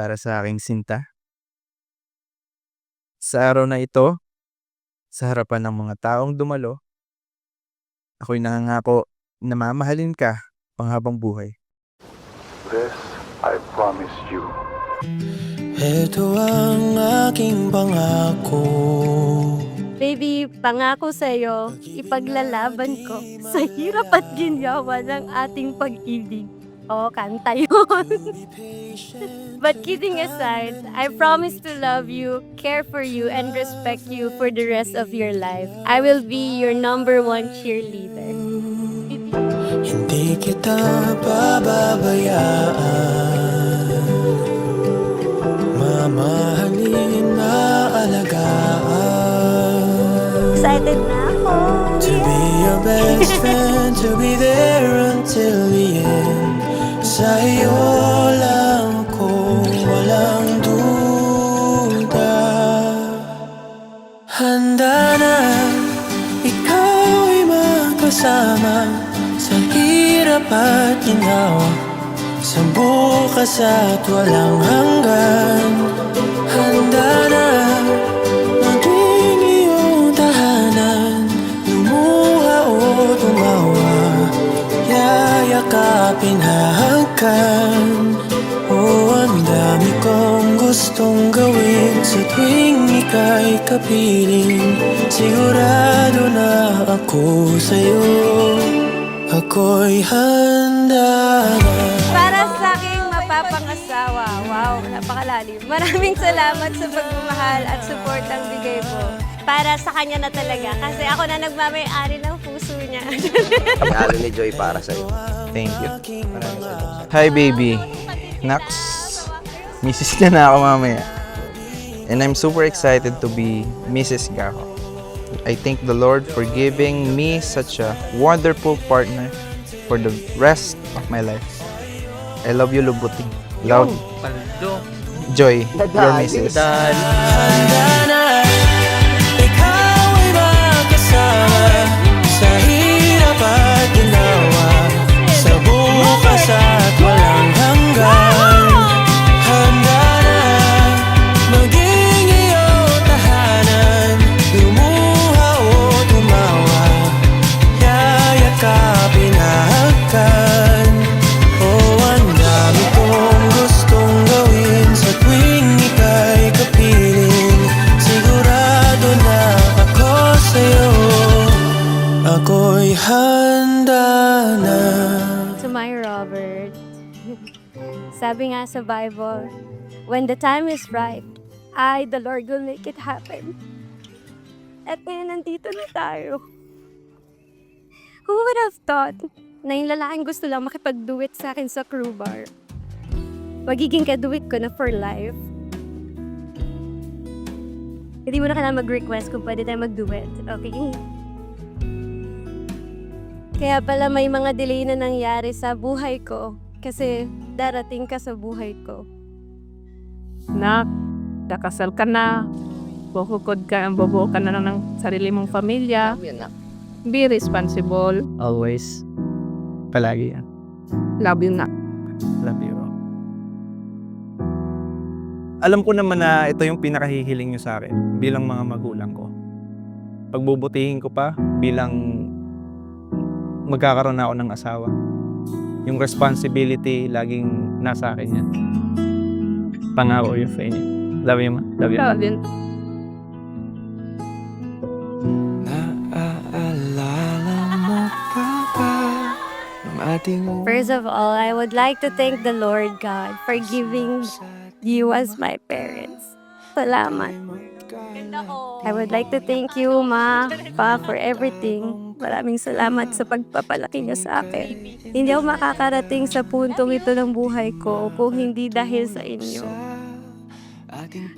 para sa aking sinta. Sa araw na ito, sa harapan ng mga taong dumalo, ako'y nangangako na mamahalin ka panghabang buhay. This I promise you. Ito ang aking pangako. Baby, pangako sa'yo, ipaglalaban ko sa hirap at ginyawa ng ating pag-ibig. Oo, kanta yun. But kidding aside, I promise to love you, care for you, and respect you for the rest of your life. I will be your number one cheerleader. Hindi kita pababayaan, mamahalin na alagaan. Excited na ako. To be your best friend, to be there until the end. Sa'yo lang ako, walang duda. Handa na, ikaw ay magkasama sa hirap at ginawa, sa bukas at walang hanggan. Handa na, maging iyong tahanan, lumuha o tumawa, yayakapin hahagkan. Oh, ang dami kong gustong gawin sa tuwing ika'y kapiling. Sigurado na ako sa'yo, ako'y handa na. Para sa aking mapapangasawa, wow, napakalalim. Maraming salamat sa pagmamahal at support ang bigay mo. Para sa kanya na talaga, kasi ako na nagmamay-ari ng puso niya. Regalo ni Joy para sa'yo. Thank you. Hi baby. Nax, Mrs. na ako mamaya. And I'm super excited to be Mrs. Gaho. I thank the Lord for giving me such a wonderful partner for the rest of my life. I love you, Lubuting. Love, Joy, your Mrs. Handa na, ikaw ay magkasama sa hirap at ginawa, sa bukas at walang hanggan. Handa na, maging iyong tahanan, lumuha o tumawa, yayakapin hahagkan. Oh, ang dami kong gustong gawin sa tuwing ika'y kapiling. Sigurado na ako sa'yo, ako'y handa na. To my Robert, sabi nga sa Bible, when the time is right, I, the Lord, will make it happen. At ngayon, nandito na tayo. Who would have thought na yung lalaking gusto lang makipag-duet sa akin sa crew bar, magiging kaduet ko na for life? Hindi mo na kailangan mag-request kung pwede tayo mag-duet, okay? Kaya pala may mga delay na nangyari sa buhay ko kasi darating ka sa buhay ko. Nak, nakasal ka na. Bukod ka, bubuo ka na ng sarili mong pamilya. Be responsible. Always. Palagi yan. Love you, Nak. Love you. Alam ko naman na ito yung pinakahihiling nyo sa akin bilang mga magulang ko. Pagbubutihin ko pa bilang magkakaroon na ako ng asawa. Yung responsibility, laging nasa akin yan. Pangako yun sa inyo. Love you, ma. Love you. Love you. Naaalala mo pa ba ang ating First of all, I would like to thank the Lord God for giving you as my parents. Salamat. I would like to thank you, Ma, Pa, for everything. Maraming salamat sa pagpapalaki niyo sa akin. Hindi ako makakarating sa puntong ito ng buhay ko kung hindi dahil sa inyo.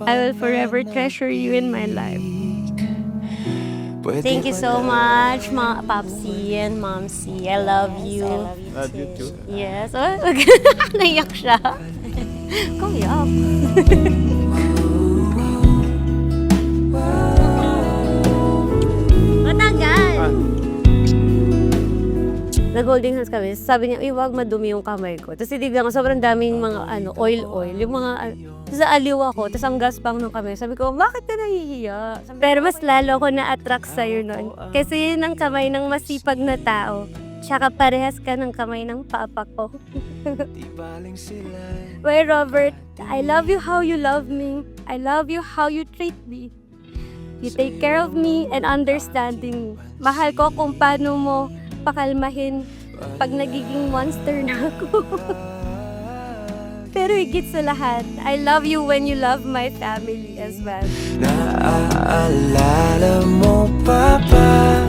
I will forever treasure you in my life. Thank you so much, Popsy and Momsy. I love you. Love you too. Yes. Oh, naiyak siya. Kuyak. Matagal. nag-holding hands kami. Sabi niya, "Uy, wag madumi yung kamay ko." Tapos tinignan ko, sobrang daming mga oil. Yung mga, tapos aliw ako, tapos ang gaspang ng kamay. Sabi ko, bakit ka nahihiya? Pero mas lalo ako na-attract sa'yo nun. Kasi yun ang kamay ng masipag na tao. Tsaka parehas ka ng kamay ng papa ko. Well, Robert, I love you how you love me. I love you how you treat me. You take care of me and understanding me. Mahal ko kung paano mo pakalmahin pag nagiging monster na ako. Pero higit sa lahat, I love you when you love my family as well. Naaalala mo pa ba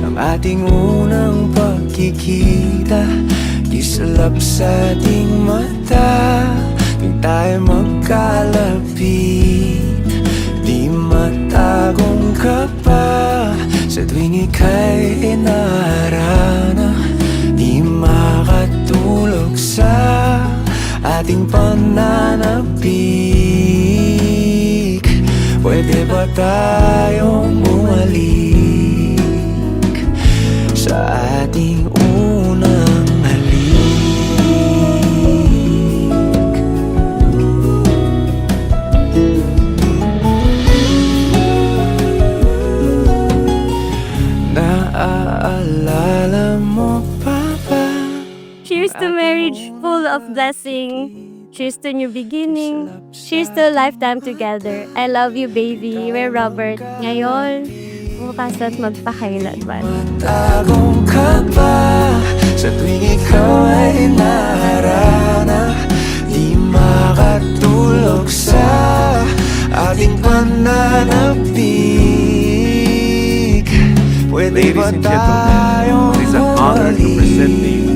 ang ating unang pagkikita? Kislap sa ating mata tuwing tayo magkalapit. Di matagong ka pa sa tuwing ika'y inaarana. Di makatulog sa ating pananapik. Pwede ba tayong bumalik sa ating unang halik? Naaalala mo pa ba? Cheers to marriage full of blessing. Cheers to new beginning. Cheers to a lifetime together. I love you, baby. We're Robert. Ngayon, bukas at magpakailanman. Matagong ka pa sa tuwing ikaw ay naharana. Di makatulog sa ating pananapik. Pwede ba Ladies and tayong gentlemen, it is an honor to present to bumalik you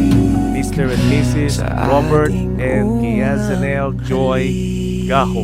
Mr. and Mrs. Robert and Kiazanel Joy Gaho.